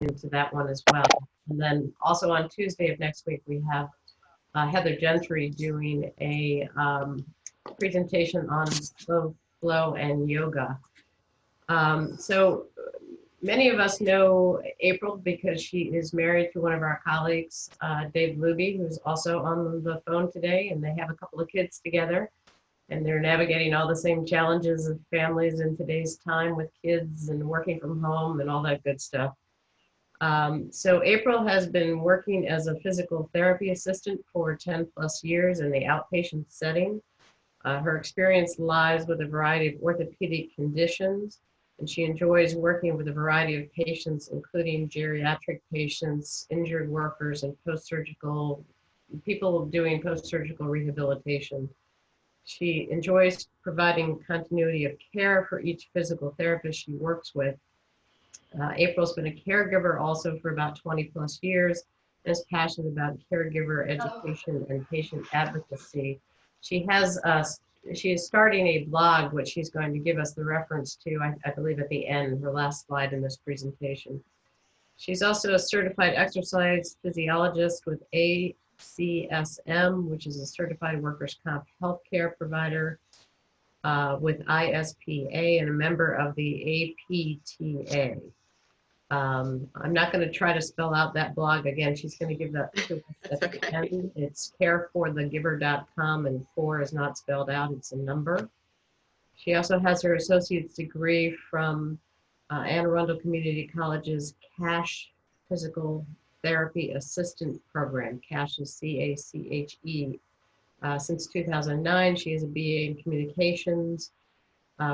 into that one as well. And then also on Tuesday of next week, we have Heather Gentry doing a presentation on slow flow and yoga. So many of us know April because she is married to one of our colleagues, Dave Luby, who's also on the phone today, and they have a couple of kids together, and they're navigating all the same challenges of families in today's time with kids and working from home and all that good stuff. So April has been working as a physical therapy assistant for 10 plus years in the outpatient setting. Her experience lies with a variety of orthopedic conditions, and she enjoys working with a variety of patients, including geriatric patients, injured workers, and post-surgical people doing post-surgical rehabilitation. She enjoys providing continuity of care for each physical therapist she works with. April's been a caregiver also for about 20 plus years and is passionate about caregiver education and patient advocacy. She is starting a blog, which she's going to give us the reference to, I believe at the end, her last slide in this presentation. She's also a certified exercise physiologist with ACSM, which is a certified workers' comp healthcare provider with ISPA and a member of the APTA. I'm not going to try to spell out that blog again. She's going to give that to us at the end. It's careforthegiver.com, and 4 is not spelled out, it's a number. She also has her associate's degree from Anne Arundel Community College's CASH Physical Therapy Assistant Program. CASH is C-A-C-H-E. Since 2009, she has a BA in Communications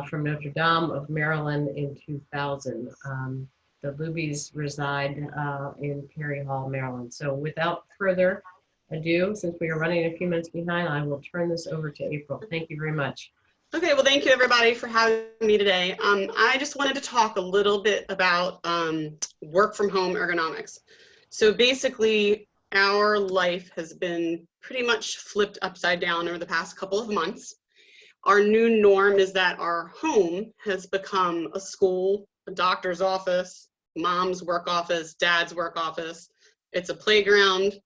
from Notre Dame of Maryland in 2000. The Lubys reside in Perry Hall, Maryland. So without further ado, since we are running a few minutes behind, I will turn this over to April. Thank you very much. Okay, well, thank you everybody for having me today. I just wanted to talk a little bit about work from home ergonomics. So basically, our life has been pretty much flipped upside down over the past couple of months. Our new norm is that our home has become a school, a doctor's office, mom's work office, dad's work office. It's a playground,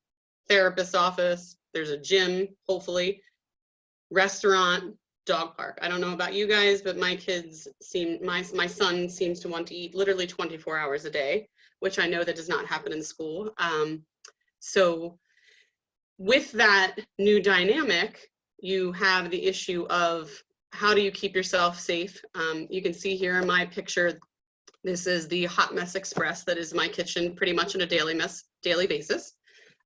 therapist's office. There's a gym, hopefully, restaurant, dog park. I don't know about you guys, but my kids my son seems to want to eat literally 24 hours a day, which I know that does not happen in school. So with that new dynamic, you have the issue of how do you keep yourself safe? You can see here in my picture, this is the Hot Mess Express that is my kitchen pretty much on a daily basis.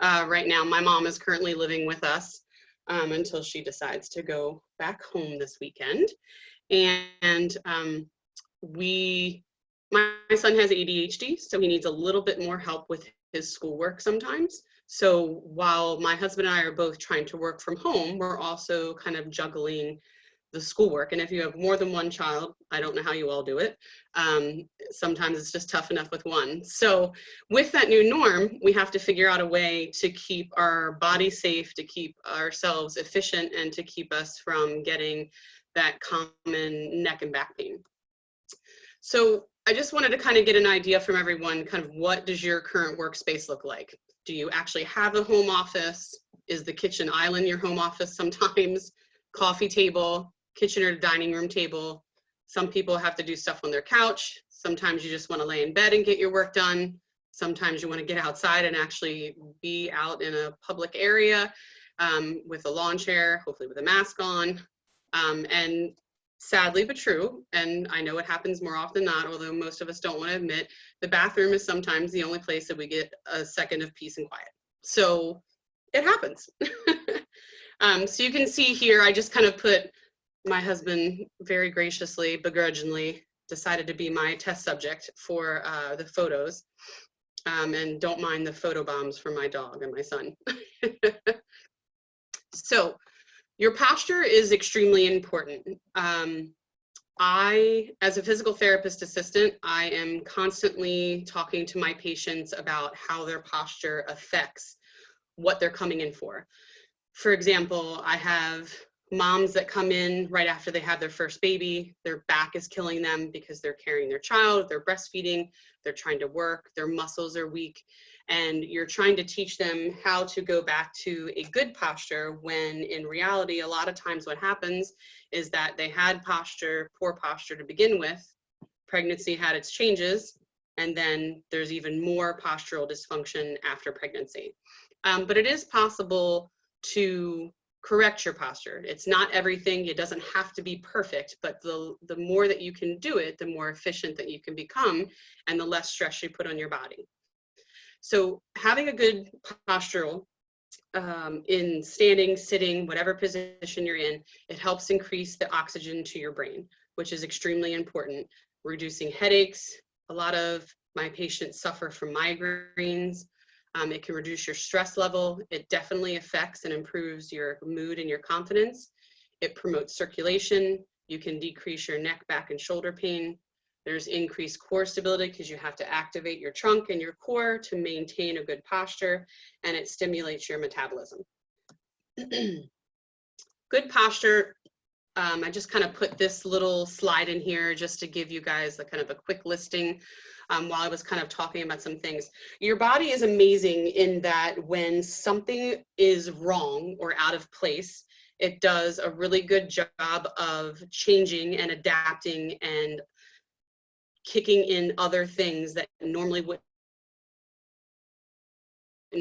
Right now, my mom is currently living with us until she decides to go back home this weekend. And my son has ADHD, so he needs a little bit more help with his schoolwork sometimes. So while my husband and I are both trying to work from home, we're also kind of juggling the schoolwork. And if you have more than one child, I don't know how you all do it. Sometimes it's just tough enough with one. So with that new norm, we have to figure out a way to keep our body safe, to keep ourselves efficient, and to keep us from getting that common neck and back pain. So I just wanted to kind of get an idea from everyone, kind of what does your current workspace look like? Do you actually have a home office? Is the kitchen island your home office sometimes? Coffee table, kitchen or dining room table. Some people have to do stuff on their couch. Sometimes you just want to lay in bed and get your work done. Sometimes you want to get outside and actually be out in a public area with a lawn chair, hopefully with a mask on. And sadly but true, and I know it happens more often than not, although most of us don't want to admit, the bathroom is sometimes the only place that we get a second of peace and quiet. So it happens. So you can see here, I just kind of put my husband very graciously, begrudgingly, decided to be my test subject for the photos. And don't mind the photo bombs from my dog and my son. So your posture is extremely important. As a physical therapist assistant, I am constantly talking to my patients about how their posture affects what they're coming in for. For example, I have Moms that come in right after they have their first baby, their back is killing them because they're carrying their child, they're breastfeeding, they're trying to work, their muscles are weak, and you're trying to teach them how to go back to a good posture when in reality, a lot of times what happens is that they had poor posture to begin with, pregnancy had its changes, and then there's even more postural dysfunction after pregnancy. But it is possible to correct your posture. It's not everything, it doesn't have to be perfect, but the more that you can do it, the more efficient that you can become and the less stress you put on your body. So having a good postural in standing, sitting, whatever position you're in, it helps increase the oxygen to your brain, which is extremely important. Reducing headaches. A lot of my patients suffer from migraines. It can reduce your stress level. It definitely affects and improves your mood and your confidence. It promotes circulation. You can decrease your neck, back, and shoulder pain. There's increased core stability because you have to activate your trunk and your core to maintain a good posture, and it stimulates your metabolism. Good posture. I just kind of put this little slide in here just to give you guys a kind of a quick listing while I was kind of talking about some things. Your body is amazing in that when something is wrong or out of place, it does a really good job of changing and adapting and kicking in other things that normally wouldn't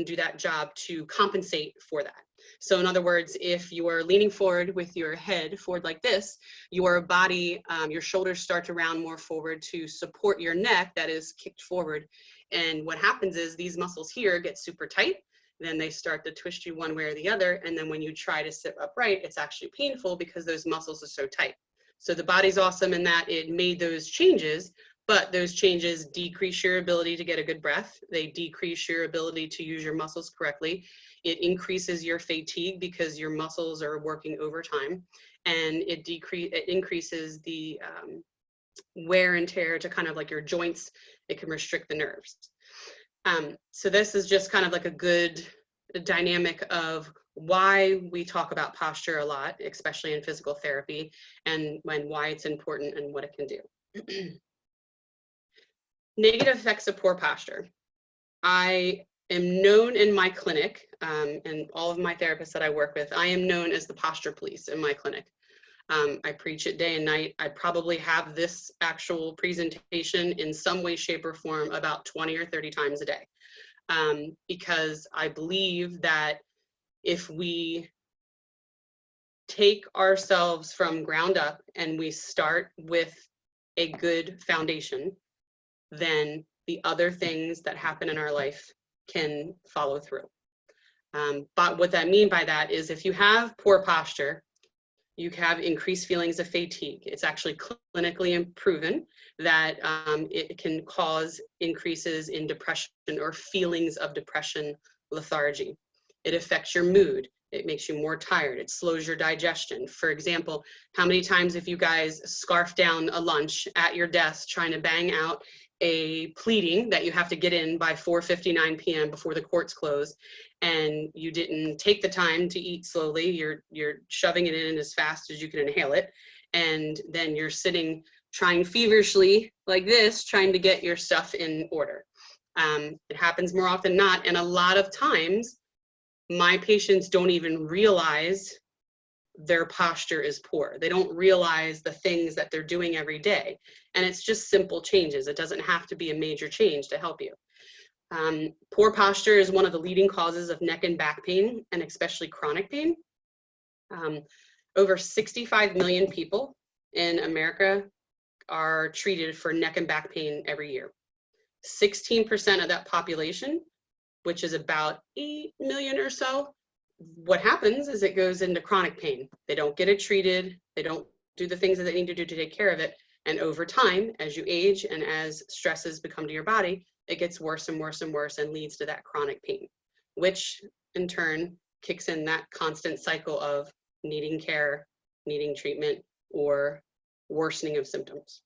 do that job to compensate for that. So in other words, if you are leaning forward with your head forward like this, your body, your shoulders start to round more forward to support your neck that is kicked forward. And what happens is these muscles here get super tight, then they start to twist you one way or the other. And then when you try to sit upright, it's actually painful because those muscles are so tight. So the body's awesome in that it made those changes, but those changes decrease your ability to get a good breath. They decrease your ability to use your muscles correctly. It increases your fatigue because your muscles are working overtime, and it increases the wear and tear to kind of like your joints. It can restrict the nerves. So this is just kind of like a good dynamic of why we talk about posture a lot, especially in physical therapy, and why it's important and what it can do. Negative effects of poor posture. I am known in my clinic, and all of my therapists that I work with, I am known as the posture police in my clinic. I preach it day and night. I probably have this actual presentation in some way, shape, or form about 20 or 30 times a day, because I believe that if we take ourselves from ground up and we start with a good foundation, then the other things that happen in our life can follow through. But what I mean by that is if you have poor posture, you have increased feelings of fatigue. It's actually clinically proven that it can cause increases in depression or feelings of depression, lethargy. It affects your mood. It makes you more tired. It slows your digestion. For example, how many times have you guys scarfed down a lunch at your desk trying to bang out a pleading that you have to get in by 4:59 p.m. before the courts close, and you didn't take the time to eat slowly, you're shoving it in as fast as you can inhale it, and then you're sitting trying feverishly like this, trying to get your stuff in order. It happens more often than not, and a lot of times my patients don't even realize their posture is poor. They don't realize the things that they're doing every day. And it's just simple changes. It doesn't have to be a major change to help you. Poor posture is one of the leading causes of neck and back pain, and especially chronic pain. Over 65 million people in America are treated for neck and back pain every year. 16% of that population, which is about 8 million or so, what happens is it goes into chronic pain. They don't get it treated. They don't do the things that they need to do to take care of it. And over time, as you age and as stresses become to your body, it gets worse and worse and worse and leads to that chronic pain, which in turn kicks in that constant cycle of needing care, needing treatment, or worsening of symptoms.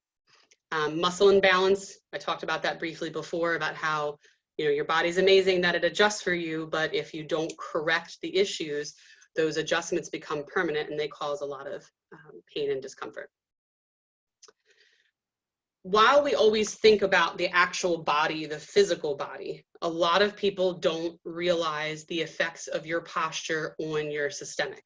Muscle imbalance, I talked about that briefly before, about how your body's amazing that it adjusts for you, but if you don't correct the issues, those adjustments become permanent and they cause a lot of pain and discomfort. While we always think about the actual body, the physical body, a lot of people don't realize the effects of your posture on your systemic.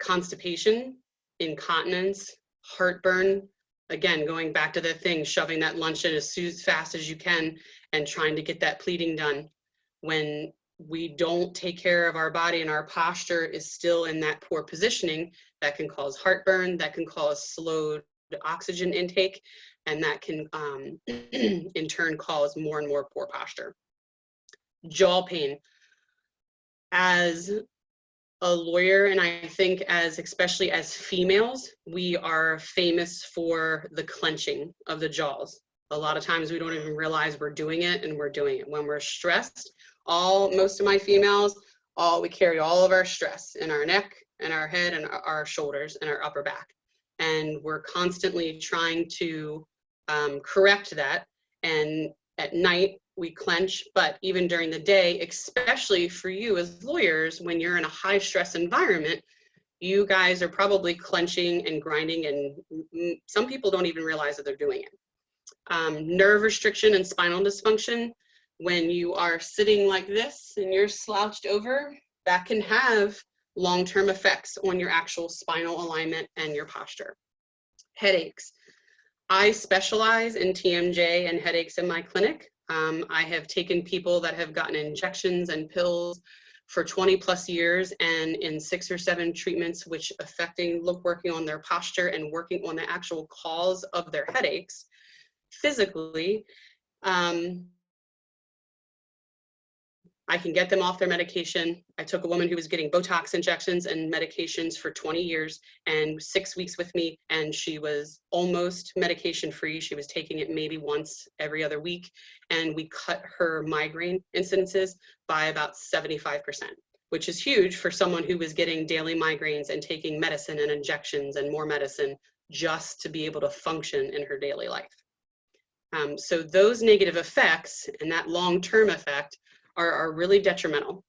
Constipation, incontinence, heartburn, again, going back to the thing, shoving that lunch in as fast as you can and trying to get that pleating done. When we don't take care of our body and our posture is still in that poor positioning, that can cause heartburn, that can cause slowed oxygen intake, and that can in turn cause more and more poor posture. Jaw pain. As a lawyer, and I think especially as females, we are famous for the clenching of the jaws. A lot of times we don't even realize we're doing it, and we're doing it when we're stressed. Most of my females, we carry all of our stress in our neck and our head and our shoulders and our upper back. And we're constantly trying to correct that. And at night we clench, but even during the day, especially for you as lawyers, when you're in a high stress environment, you guys are probably clenching and grinding, and some people don't even realize that they're doing it. Nerve restriction and spinal dysfunction. When you are sitting like this and you're slouched over, that can have long-term effects on your actual spinal alignment and your posture. Headaches. I specialize in TMJ and headaches in my clinic. I have taken people that have gotten injections and pills for 20+ years, and in 6 or 7 treatments, which working on their posture and working on the actual cause of their headaches physically. I can get them off their medication. I took a woman who was getting Botox injections and medications for 20 years and 6 weeks with me, and she was almost medication free. She was taking it maybe once every other week, and we cut her migraine incidences by about 75%, which is huge for someone who was getting daily migraines and taking medicine and injections and more medicine just to be able to function in her daily life. So those negative effects and that long-term effect are really detrimental.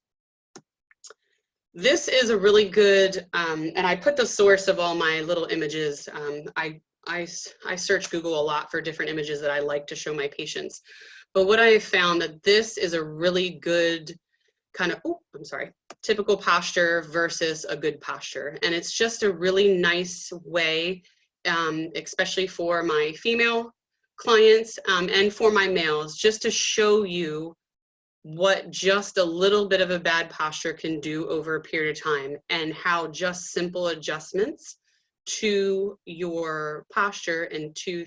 This is a really good, and I put the source of all my little images. I search Google a lot for different images that I like to show my patients. But what I have found that this is a really good kind of, typical posture versus a good posture. And it's just a really nice way, especially for my female clients and for my males, just to show you what just a little bit of a bad posture can do over a period of time, and how just simple adjustments to your posture and to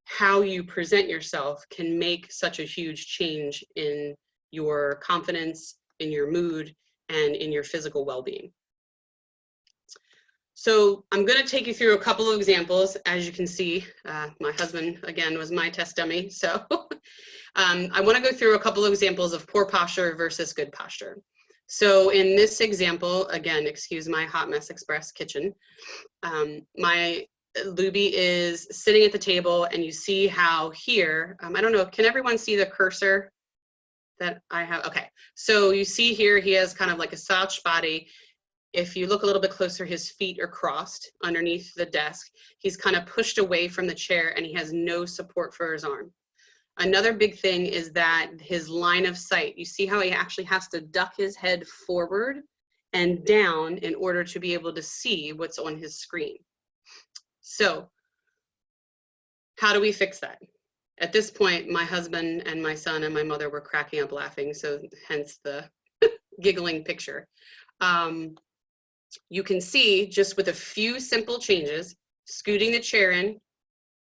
how you present yourself can make such a huge change in your confidence, in your mood, and in your physical well-being. So I'm going to take you through a couple of examples. As you can see, my husband, again, was my test dummy. So I want to go through a couple of examples of poor posture versus good posture. So in this example, again, excuse my Hot Mess Express kitchen, my Luby is sitting at the table, and you see how here, I don't know, can everyone see the cursor that I have? Okay, so you see here he has kind of like a slouched body. If you look a little bit closer, his feet are crossed underneath the desk. He's kind of pushed away from the chair, and he has no support for his arm. Another big thing is that his line of sight, you see how he actually has to duck his head forward and down in order to be able to see what's on his screen. So how do we fix that? At this point, my husband and my son and my mother were cracking up laughing, so hence the giggling picture. You can see just with a few simple changes, scooting the chair in,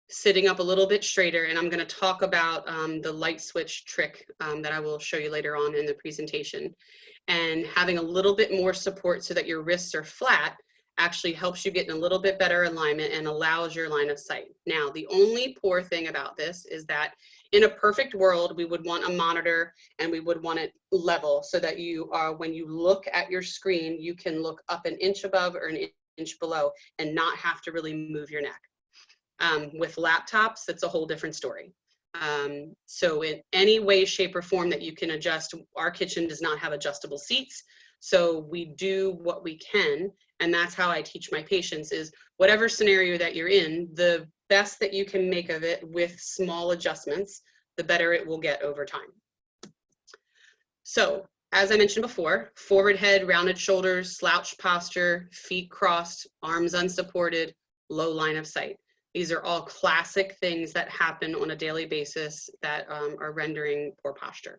sitting up a little bit straighter, and I'm going to talk about the light switch trick that I will show you later on in the presentation. And having a little bit more support so that your wrists are flat actually helps you get in a little bit better alignment and allows your line of sight. Now, the only poor thing about this is that in a perfect world, we would want a monitor and we would want it level so that you are, when you look at your screen, you can look up an inch above or an inch below and not have to really move your neck. With laptops, that's a whole different story. So in any way, shape, or form that you can adjust, our kitchen does not have adjustable seats. So we do what we can, and that's how I teach my patients is whatever scenario that you're in, the best that you can make of it with small adjustments, the better it will get over time. So as I mentioned before, forward head, rounded shoulders, slouch posture, feet crossed, arms unsupported, low line of sight. These are all classic things that happen on a daily basis that are rendering poor posture.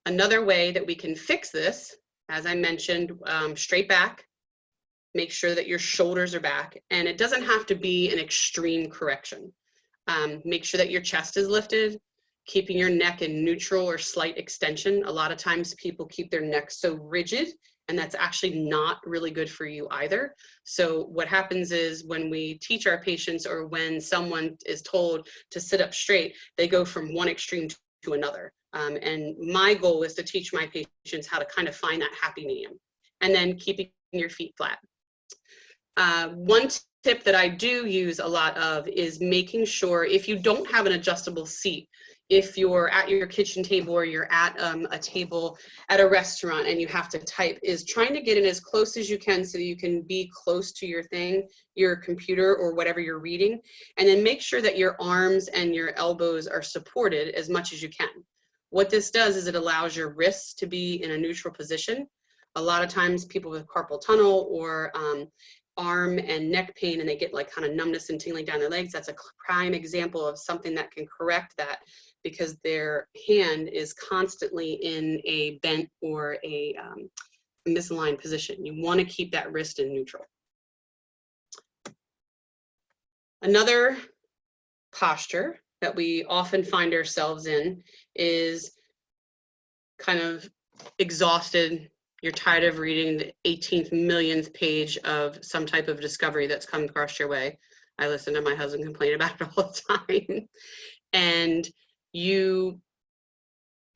Another way that we can fix this, as I mentioned, straight back, make sure that your shoulders are back, and it doesn't have to be an extreme correction. Make sure that your chest is lifted, keeping your neck in neutral or slight extension. A lot of times people keep their neck so rigid, and that's actually not really good for you either. So what happens is when we teach our patients, or when someone is told to sit up straight, they go from one extreme to another. And my goal is to teach my patients how to kind of find that happy medium, and then keeping your feet flat. One tip that I do use a lot of is making sure, if you don't have an adjustable seat, if you're at your kitchen table or you're at a table at a restaurant and you have to type, is trying to get in as close as you can so you can be close to your thing, your computer or whatever you're reading, and then make sure that your arms and your elbows are supported as much as you can. What this does is it allows your wrists to be in a neutral position. A lot of times people with carpal tunnel or arm and neck pain, and they get like kind of numbness and tingling down their legs, that's a prime example of something that can correct that, because their hand is constantly in a bent or a misaligned position. You want to keep that wrist in neutral. Another posture that we often find ourselves in is kind of exhausted. You're tired of reading the 18th millionth page of some type of discovery that's come across your way. I listen to my husband complain about it all the time. And you,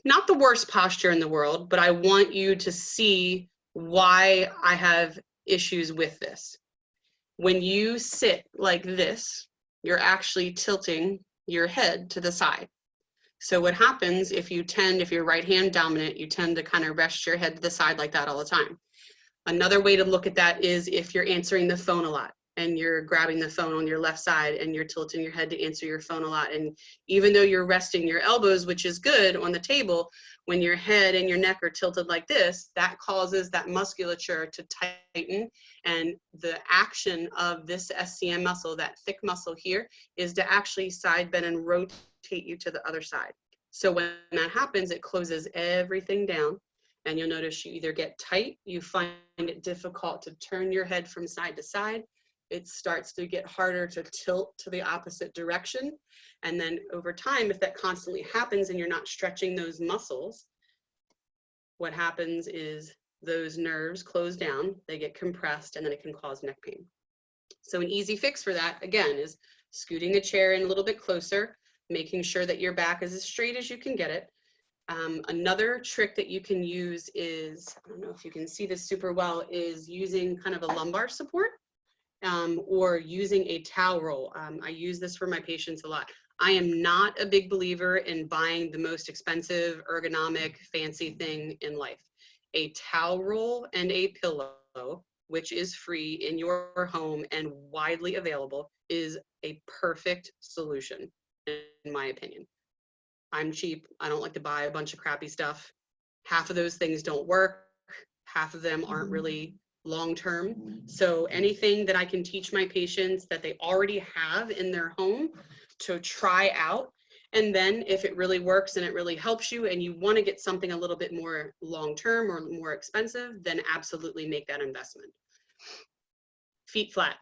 not the worst posture in the world, but I want you to see why I have issues with this. When you sit like this, you're actually tilting your head to the side. So what happens if you're right hand dominant, you tend to kind of rest your head to the side like that all the time. Another way to look at that is if you're answering the phone a lot and you're grabbing the phone on your left side and you're tilting your head to answer your phone a lot. And even though you're resting your elbows, which is good, on the table, when your head and your neck are tilted like this, that causes that musculature to tighten. And the action of this SCM muscle, that thick muscle here, is to actually side bend and rotate you to the other side. So when that happens, it closes everything down, and you'll notice you either get tight, you find it difficult to turn your head from side to side, it starts to get harder to tilt to the opposite direction. And then over time, if that constantly happens and you're not stretching those muscles, what happens is those nerves close down, they get compressed, and then it can cause neck pain. So an easy fix for that, again, is scooting the chair in a little bit closer, making sure that your back is as straight as you can get it. Another trick that you can use is, I don't know if you can see this super well, is using kind of a lumbar support. Or using a towel roll. I use this for my patients a lot. I am not a big believer in buying the most expensive, ergonomic, fancy thing in life. A towel roll and a pillow, which is free in your home and widely available, is a perfect solution, in my opinion. I'm cheap. I don't like to buy a bunch of crappy stuff. Half of those things don't work. Half of them aren't really long-term. So anything that I can teach my patients that they already have in their home to try out, and then if it really works and it really helps you and you want to get something a little bit more long-term or more expensive, then absolutely make that investment. Feet flat.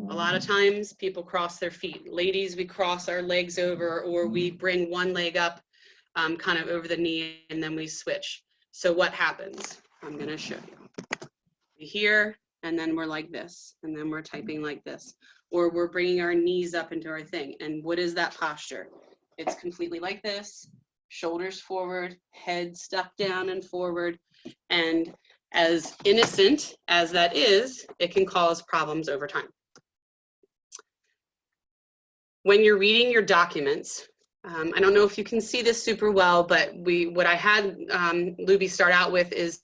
A lot of times people cross their feet. Ladies, we cross our legs over, or we bring one leg up kind of over the knee, and then we switch. So what happens? I'm going to show you. Here, and then we're like this, and then we're typing like this, or we're bringing our knees up into our thing. And what is that posture? It's completely like this, shoulders forward, head stuck down and forward. And as innocent as that is, it can cause problems over time. When you're reading your documents, I don't know if you can see this super well, but what I had Luby start out with is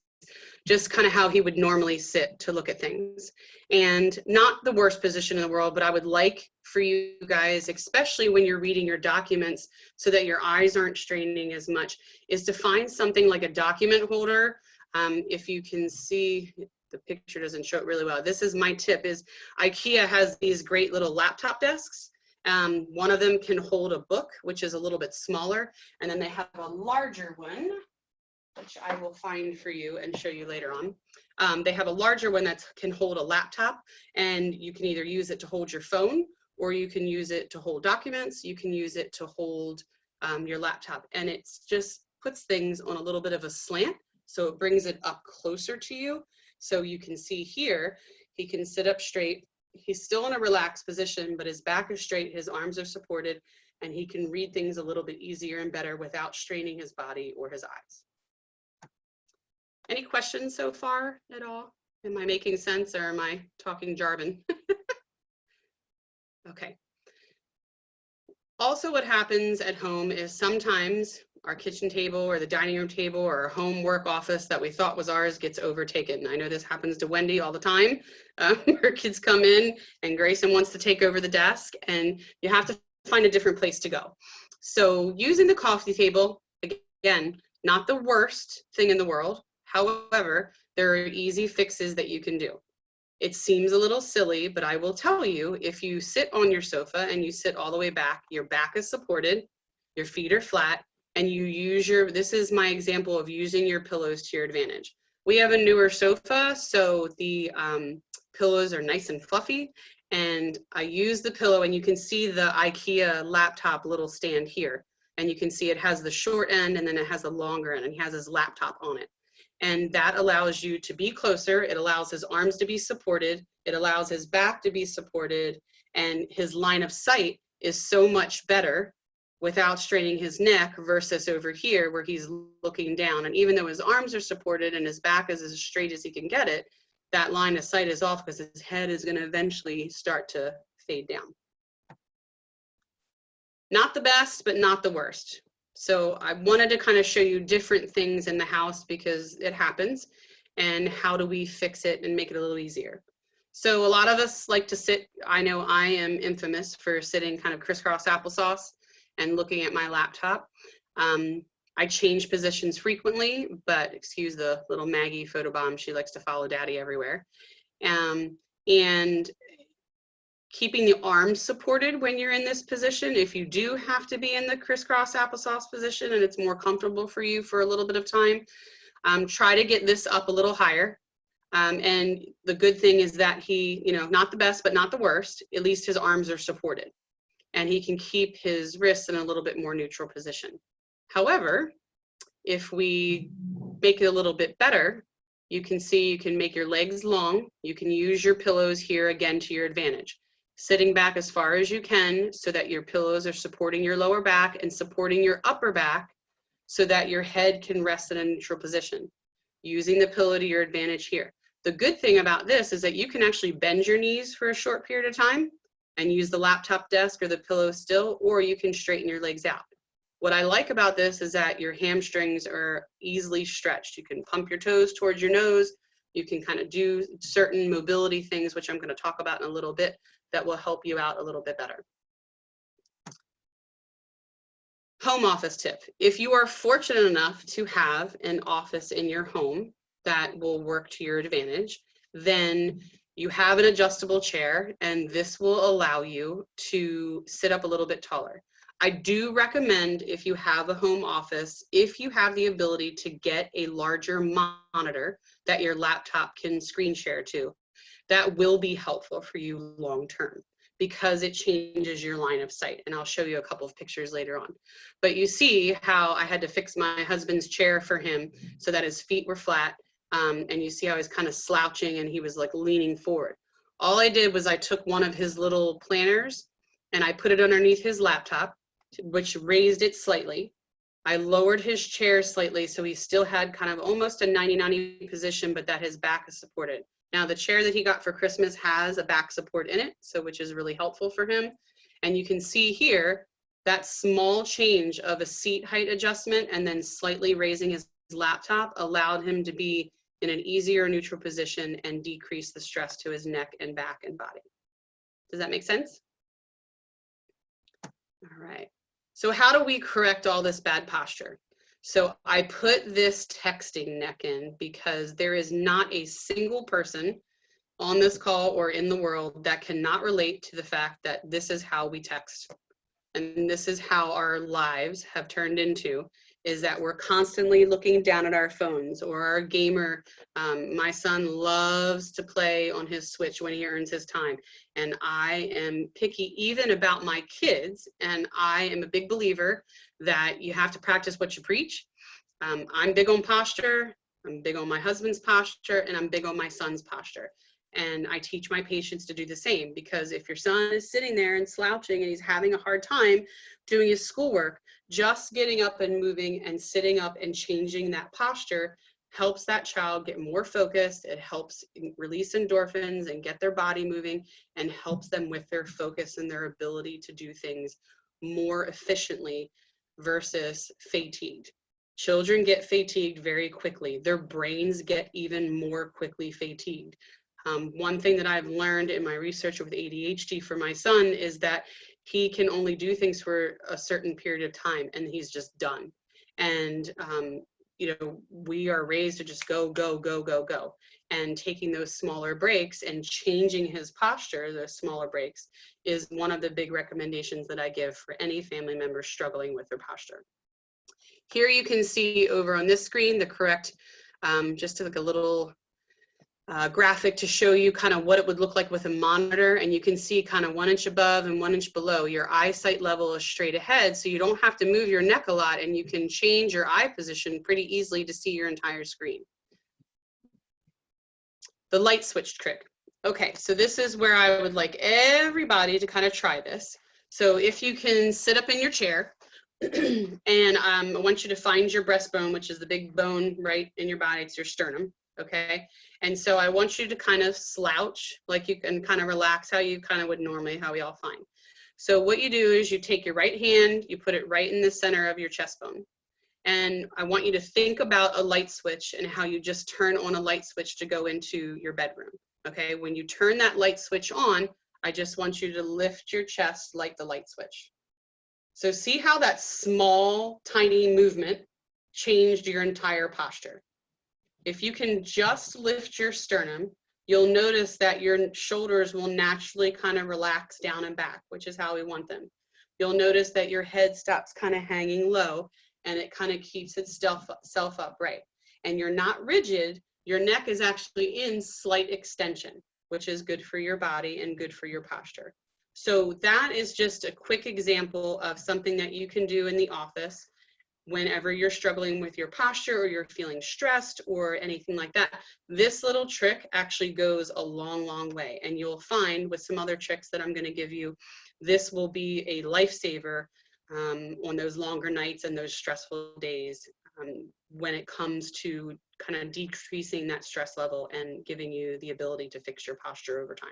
just kind of how he would normally sit to look at things. And not the worst position in the world, but I would like for you guys, especially when you're reading your documents so that your eyes aren't straining as much, is to find something like a document holder. If you can see, the picture doesn't show it really well. This is my tip, is IKEA has these great little laptop desks. One of them can hold a book, which is a little bit smaller, and then they have a larger one, which I will find for you and show you later on. They have a larger one that can hold a laptop, and you can either use it to hold your phone, or you can use it to hold documents. You can use it to hold your laptop, and it just puts things on a little bit of a slant, so it brings it up closer to you. So you can see here, he can sit up straight. He's still in a relaxed position, but his back is straight, his arms are supported, and he can read things a little bit easier and better without straining his body or his eyes. Any questions so far at all? Am I making sense, or am I talking jargon? Okay. Also, what happens at home is sometimes our kitchen table or the dining room table or our home work office that we thought was ours gets overtaken. I know this happens to Wendy all the time. Her kids come in and Grayson wants to take over the desk, and you have to find a different place to go. So using the coffee table, again, not the worst thing in the world. However, there are easy fixes that you can do. It seems a little silly, but I will tell you, if you sit on your sofa and you sit all the way back, your back is supported, your feet are flat, and you use this is my example of using your pillows to your advantage. We have a newer sofa, so the pillows are nice and fluffy, and I use the pillow, and you can see the IKEA laptop little stand here, and you can see it has the short end and then it has the longer end, and he has his laptop on it. And that allows you to be closer. It allows his arms to be supported. It allows his back to be supported. And his line of sight is so much better without straining his neck versus over here where he's looking down. And even though his arms are supported and his back is as straight as he can get it, that line of sight is off because his head is going to eventually start to fade down. Not the best, but not the worst. So I wanted to kind of show you different things in the house because it happens, and how do we fix it and make it a little easier. So a lot of us like to sit, I know I am infamous for sitting kind of crisscross applesauce and looking at my laptop. I change positions frequently, but excuse the little Maggie photobomb, she likes to follow daddy everywhere. And keeping the arms supported when you're in this position. If you do have to be in the crisscross applesauce position and it's more comfortable for you for a little bit of time, try to get this up a little higher. And the good thing is that he, not the best, but not the worst, at least his arms are supported and he can keep his wrists in a little bit more neutral position. However, if we make it a little bit better, you can see you can make your legs long. You can use your pillows here again to your advantage. Sitting back as far as you can so that your pillows are supporting your lower back and supporting your upper back so that your head can rest in a neutral position. Using the pillow to your advantage here. The good thing about this is that you can actually bend your knees for a short period of time and use the laptop desk or the pillow still, or you can straighten your legs out. What I like about this is that your hamstrings are easily stretched. You can pump your toes towards your nose. You can kind of do certain mobility things, which I'm going to talk about in a little bit, that will help you out a little bit better. Home office tip. If you are fortunate enough to have an office in your home that will work to your advantage, then you have an adjustable chair and this will allow you to sit up a little bit taller. I do recommend, if you have a home office, if you have the ability to get a larger monitor that your laptop can screen share to, that will be helpful for you long term because it changes your line of sight. And I'll show you a couple of pictures later on. But you see how I had to fix my husband's chair for him so that his feet were flat. And you see how he's kind of slouching and he was like leaning forward. All I did was I took one of his little planners and I put it underneath his laptop, which raised it slightly. I lowered his chair slightly so he still had kind of almost a 90-90 position, but that his back is supported. Now the chair that he got for Christmas has a back support in it, so which is really helpful for him. And you can see here That small change of a seat height adjustment and then slightly raising his laptop allowed him to be in an easier neutral position and decrease the stress to his neck and back and body. Does that make sense? All right. So how do we correct all this bad posture? So I put this texting neck in because there is not a single person on this call or in the world that cannot relate to the fact that this is how we text. And this is how our lives have turned into, is that we're constantly looking down at our phones or our gamer. My son loves to play on his Switch when he earns his time. And I am picky even about my kids. And I am a big believer that you have to practice what you preach. I'm big on posture. I'm big on my husband's posture, and I'm big on my son's posture. And I teach my patients to do the same, because if your son is sitting there and slouching and he's having a hard time doing his schoolwork, just getting up and moving and sitting up and changing that posture helps that child get more focused. It helps release endorphins and get their body moving, and helps them with their focus and their ability to do things more efficiently versus fatigued. Children get fatigued very quickly. Their brains get even more quickly fatigued. One thing that I've learned in my research with ADHD for my son is that he can only do things for a certain period of time and he's just done. And, you know, we are raised to just go, go, go, go, go. And taking those smaller breaks and changing his posture, those smaller breaks, is one of the big recommendations that I give for any family member struggling with their posture. Here you can see over on this screen the correct, just like a little graphic to show you kind of what it would look like with a monitor, and you can see kind of 1 inch above and 1 inch below. Your eyesight level is straight ahead, so you don't have to move your neck a lot, and you can change your eye position pretty easily to see your entire screen. The light switch trick. Okay, so this is where I would like everybody to kind of try this. So if you can sit up in your chair, and I want you to find your breastbone, which is the big bone right in your body. It's your sternum. Okay, and so I want you to kind of slouch, like you can kind of relax how you kind of would normally, how we all find. So what you do is you take your right hand, you put it right in the center of your chest bone. And I want you to think about a light switch and how you just turn on a light switch to go into your bedroom. Okay, when you turn that light switch on, I just want you to lift your chest like the light switch. So see how that small, tiny movement changed your entire posture. If you can just lift your sternum, you'll notice that your shoulders will naturally kind of relax down and back, which is how we want them. You'll notice that your head stops kind of hanging low, and it kind of keeps itself upright. And you're not rigid, your neck is actually in slight extension, which is good for your body and good for your posture. So that is just a quick example of something that you can do in the office whenever you're struggling with your posture or you're feeling stressed or anything like that. This little trick actually goes a long, long way. And you'll find with some other tricks that I'm going to give you, this will be a lifesaver on those longer nights and those stressful days when it comes to kind of decreasing that stress level and giving you the ability to fix your posture over time.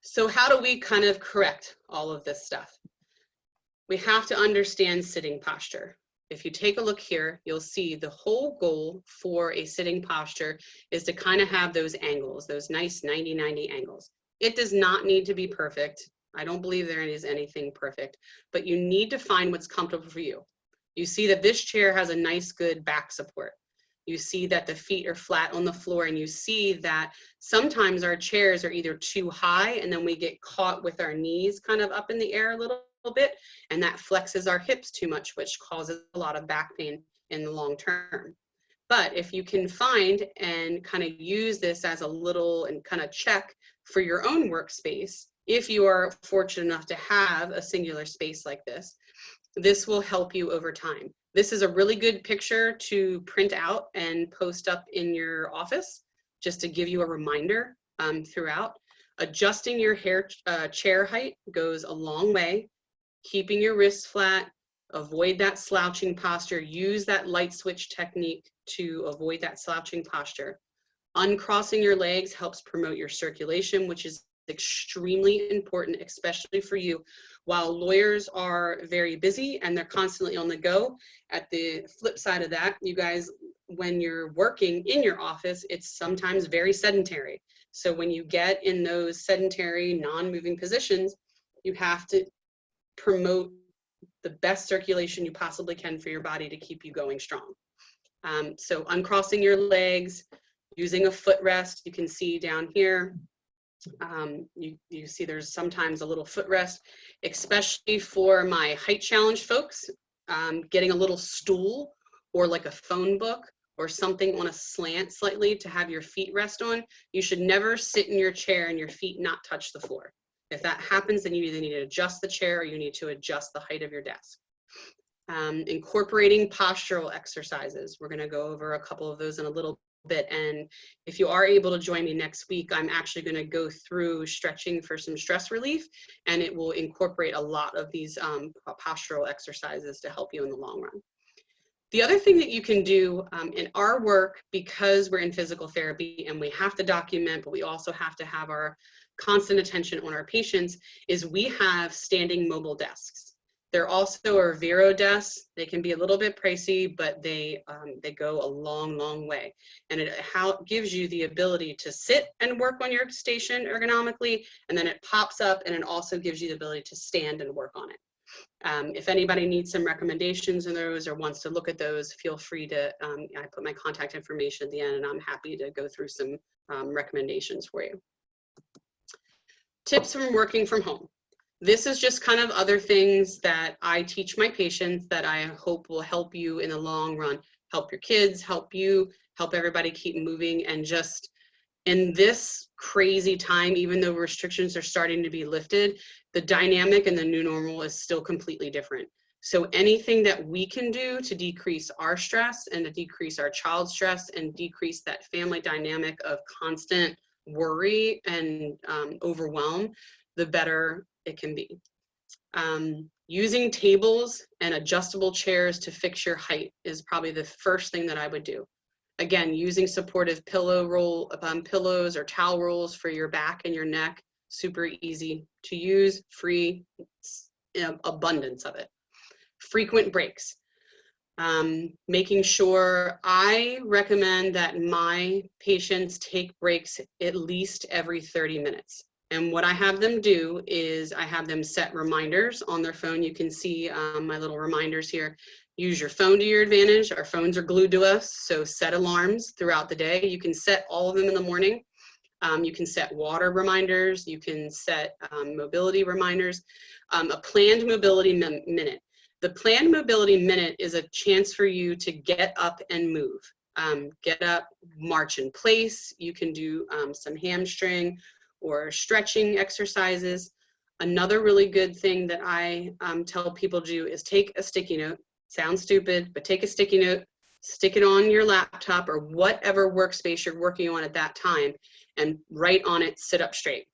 So how do we kind of correct all of this stuff? We have to understand sitting posture. If you take a look here, you'll see the whole goal for a sitting posture is to kind of have those angles, those nice 90-90 angles. It does not need to be perfect. I don't believe there is anything perfect, but you need to find what's comfortable for you. You see that this chair has a nice, good back support. You see that the feet are flat on the floor, and you see that sometimes our chairs are either too high and then we get caught with our knees kind of up in the air a little bit, and that flexes our hips too much, which causes a lot of back pain in the long term. But if you can find and kind of use this as a little and kind of check for your own workspace, if you are fortunate enough to have a singular space like this, this will help you over time. This is a really good picture to print out and post up in your office, just to give you a reminder throughout. Adjusting your chair height goes a long way. Keeping your wrists flat, avoid that slouching posture, use that light switch technique to avoid that slouching posture. Uncrossing your legs helps promote your circulation, which is extremely important, especially for you While lawyers are very busy and they're constantly on the go, at the flip side of that, you guys, when you're working in your office, it's sometimes very sedentary. So when you get in those sedentary, non-moving positions, you have to promote the best circulation you possibly can for your body to keep you going strong. So uncrossing your legs, using a footrest, you can see down here, you see there's sometimes a little footrest, especially for my height challenge folks, getting a little stool or like a phone book or something on a slant slightly to have your feet rest on. You should never sit in your chair and your feet not touch the floor. If that happens, then you either need to adjust the chair or you need to adjust the height of your desk. Incorporating postural exercises. We're going to go over a couple of those in a little bit. And if you are able to join me next week, I'm actually going to go through stretching for some stress relief, and it will incorporate a lot of these postural exercises to help you in the long run. The other thing that you can do in our work, because we're in physical therapy and we have to document, but we also have to have our constant attention on our patients, is we have standing mobile desks. There also are Vero desks. They can be a little bit pricey, but they go a long, long way. And it gives you the ability to sit and work on your station ergonomically, and then it pops up and it also gives you the ability to stand and work on it. If anybody needs some recommendations in those or wants to look at those, feel free to, I put my contact information at the end and I'm happy to go through some recommendations for you. Tips from working from home. This is just kind of other things that I teach my patients that I hope will help you in the long run, help your kids, help you, help everybody keep moving. And just in this crazy time, even though restrictions are starting to be lifted, the dynamic and the new normal is still completely different. So anything that we can do to decrease our stress and to decrease our child's stress and decrease that family dynamic of constant worry and overwhelm, the better it can be. Using tables and adjustable chairs to fix your height is probably the first thing that I would do. Again, using supportive pillows or towel rolls for your back and your neck, super easy to use, free, abundance of it. Frequent breaks. Making sure, I recommend that my patients take breaks at least every 30 minutes. And what I have them do is I have them set reminders on their phone. You can see my little reminders here. Use your phone to your advantage. Our phones are glued to us, so set alarms throughout the day. You can set all of them in the morning. You can set water reminders. You can set mobility reminders. A planned mobility minute. The planned mobility minute is a chance for you to get up and move. Get up, march in place. You can do some hamstring or stretching exercises. Another really good thing that I tell people to do is take a sticky note. Sounds stupid, but take a sticky note, stick it on your laptop or whatever workspace you're working on at that time, and write on it, sit up straight.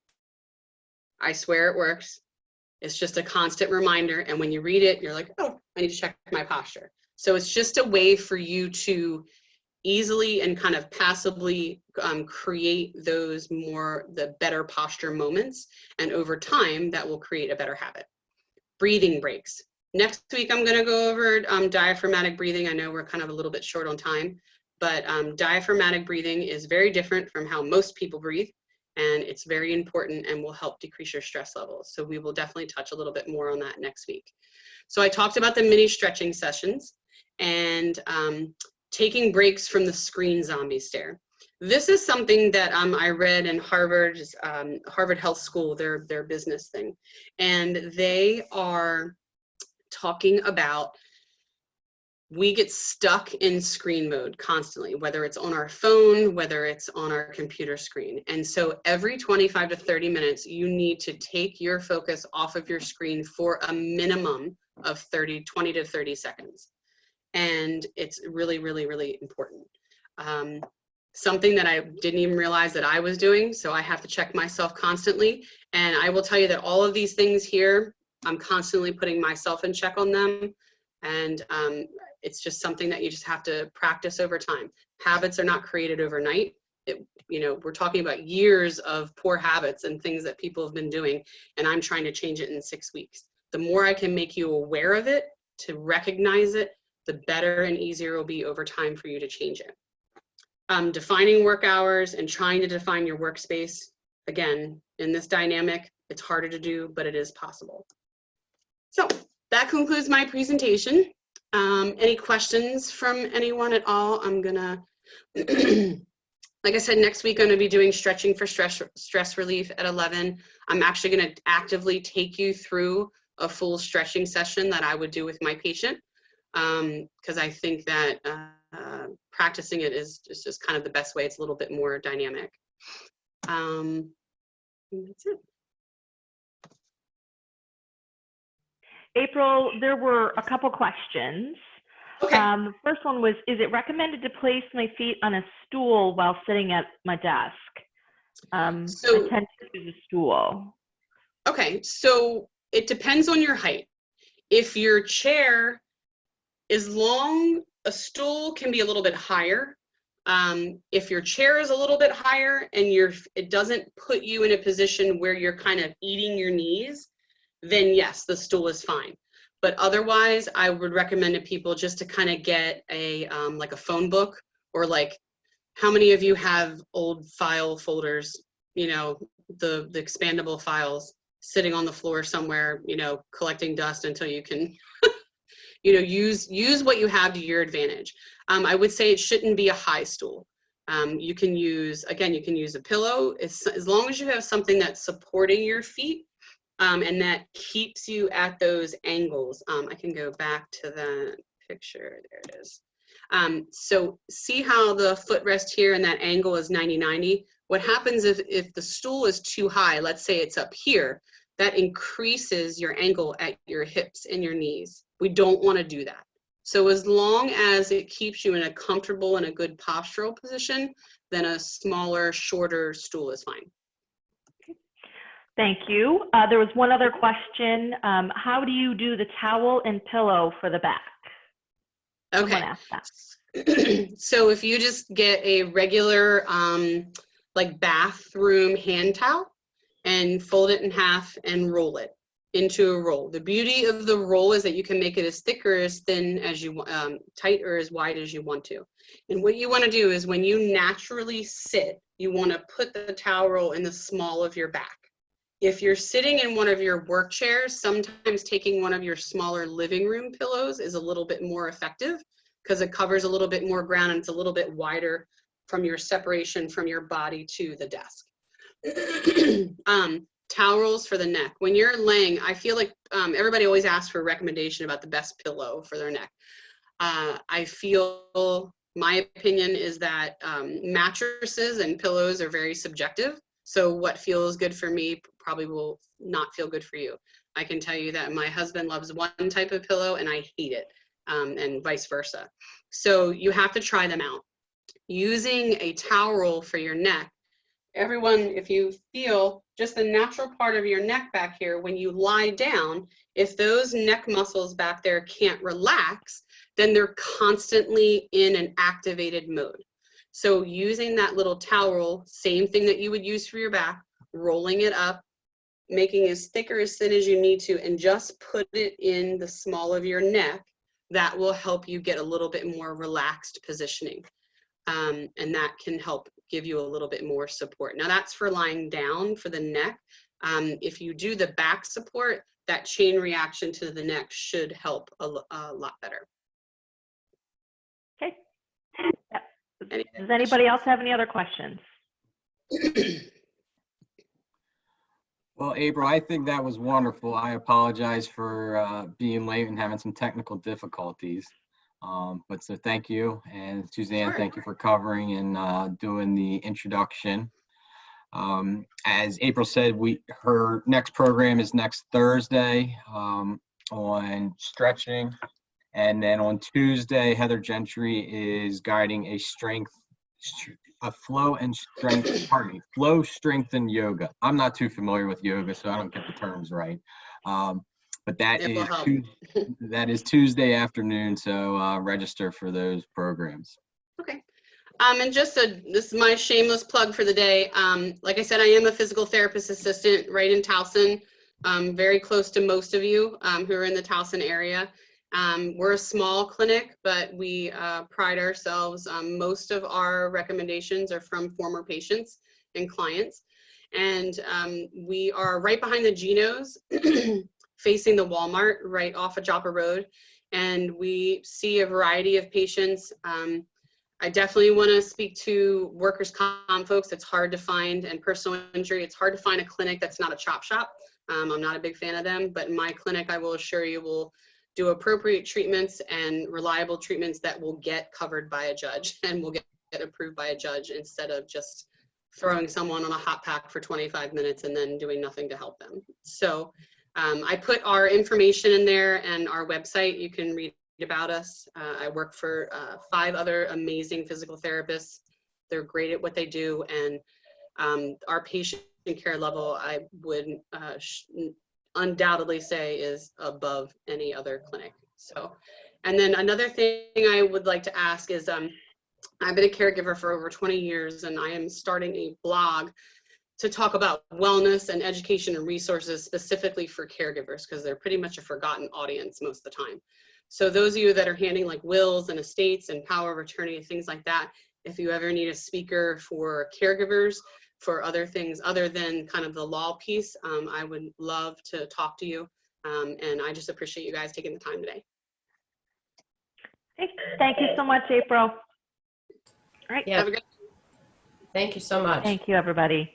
I swear it works. It's just a constant reminder. And when you read it, you're like, oh, I need to check my posture. So it's just a way for you to easily and kind of passively create the better posture moments. And over time, that will create a better habit. Breathing breaks. Next week, I'm going to go over diaphragmatic breathing. I know we're kind of a little bit short on time, but diaphragmatic breathing is very different from how most people breathe. And it's very important and will help decrease your stress levels. So we will definitely touch a little bit more on that next week. So I talked about the mini stretching sessions and taking breaks from the screen zombie stare. This is something that I read in Harvard Health School, their business thing. And they are talking about, we get stuck in screen mode constantly, whether it's on our phone, whether it's on our computer screen. And so every 25 to 30 minutes, you need to take your focus off of your screen for a minimum of 20 to 30 seconds. And it's really, really, really important. Something that I didn't even realize that I was doing, so I have to check myself constantly. And I will tell you that all of these things here, I'm constantly putting myself in check on them. And it's just something that you just have to practice over time. Habits are not created overnight. We're talking about years of poor habits and things that people have been doing, and I'm trying to change it in 6 weeks. The more I can make you aware of it, to recognize it, the better and easier it will be over time for you to change it. Defining work hours and trying to define your workspace, again, in this dynamic, it's harder to do, but it is possible. So that concludes my presentation. Any questions from anyone at all? I'm gonna, like I said, next week I'm gonna be doing stretching for stress relief at 11. I'm actually gonna actively take you through a full stretching session that I would do with my patient, because I think that practicing it is just kind of the best way. It's a little bit more dynamic. That's it. April, there were a couple questions. Okay. The first one was, is it recommended to place my feet on a stool while sitting at my desk? I tend to use a stool. Okay, so it depends on your height. If your chair is long, a stool can be a little bit higher. If your chair is a little bit higher and it doesn't put you in a position where you're kind of eating your knees, then yes, the stool is fine. But otherwise, I would recommend to people just to kind of get a like a phone book, or like, how many of you have old file folders, you know, the expandable files sitting on the floor somewhere, you know, collecting dust until you can, you know, use what you have to your advantage. I would say it shouldn't be a high stool. You can use, again, you can use a pillow, as long as you have something that's supporting your feet. And that keeps you at those angles. I can go back to the picture. There it is. So see how the footrest here and that angle is 90-90? What happens if the stool is too high, let's say it's up here, that increases your angle at your hips and your knees. We don't want to do that. So as long as it keeps you in a comfortable and a good postural position, then a smaller, shorter stool is fine. Thank you. There was one other question. How do you do the towel and pillow for the back? Okay. Someone asked that. So if you just get a regular like bathroom hand towel and fold it in half and roll it into a roll. The beauty of the roll is that you can make it as thick or as thin as you want, tight or as wide as you want to. And what you want to do is when you naturally sit, you want to put the towel roll in the small of your back. If you're sitting in one of your work chairs, sometimes taking one of your smaller living room pillows is a little bit more effective because it covers a little bit more ground and it's a little bit wider from your separation from your body to the desk. Towel rolls for the neck. When you're laying, I feel like everybody always asks for a recommendation about the best pillow for their neck. I feel, my opinion is that mattresses and pillows are very subjective. So what feels good for me probably will not feel good for you. I can tell you that my husband loves one type of pillow and I hate it, and vice versa. So you have to try them out. Using a towel roll for your neck, everyone, if you feel just the natural part of your neck back here, when you lie down, if those neck muscles back there can't relax, then they're constantly in an activated mode. So using that little towel roll, same thing that you would use for your back, rolling it up, making it as thick or as thin as you need to, and just put it in the small of your neck, that will help you get a little bit more relaxed positioning. And that can help give you a little bit more support. Now that's for lying down for the neck. If you do the back support, that chain reaction to the neck should help a lot better. Okay. Yep. Does anybody else have any other questions? Well, April, I think that was wonderful. I apologize for being late and having some technical difficulties. But so thank you. And Suzanne, thank you for covering and doing the introduction. As April said, her next program is next Thursday on stretching. And then on Tuesday, Heather Gentry is guiding a flow and strength, pardon me, flow, strength, and yoga. I'm not too familiar with yoga, so I don't get the terms right. But that is Tuesday afternoon, so register for those programs. Okay. And just this is my shameless plug for the day. Like I said, I am a physical therapist assistant right in Towson. very close to most of you who are in the Towson area. We're a small clinic, but we pride ourselves. Most of our recommendations are from former patients and clients. And we are right behind the Geno's, facing the Walmart right off of Joppa Road. And we see a variety of patients. I definitely want to speak to workers' comp folks. It's hard to find, and personal injury, it's hard to find a clinic that's not a chop shop. I'm not a big fan of them, but my clinic, I will assure you, will do appropriate treatments and reliable treatments that will get covered by a judge and will get approved by a judge, instead of just throwing someone on a hot pack for 25 minutes and then doing nothing to help them. So I put our information in there and our website. You can read about us. I work for 5 other amazing physical therapists. They're great at what they do, and our patient care level, I would undoubtedly say, is above any other clinic. So, and then another thing I would like to ask is, I've been a caregiver for over 20 years, and I am starting a blog to talk about wellness and education and resources specifically for caregivers, because they're pretty much a forgotten audience most of the time. So those of you that are handling like wills and estates and power of attorney and things like that, if you ever need a speaker for caregivers, for other things other than kind of the law piece, I would love to talk to you. And I just appreciate you guys taking the time today. Thank you so much, April. All right. Yeah. Have a good Thank you so much. Thank you, everybody.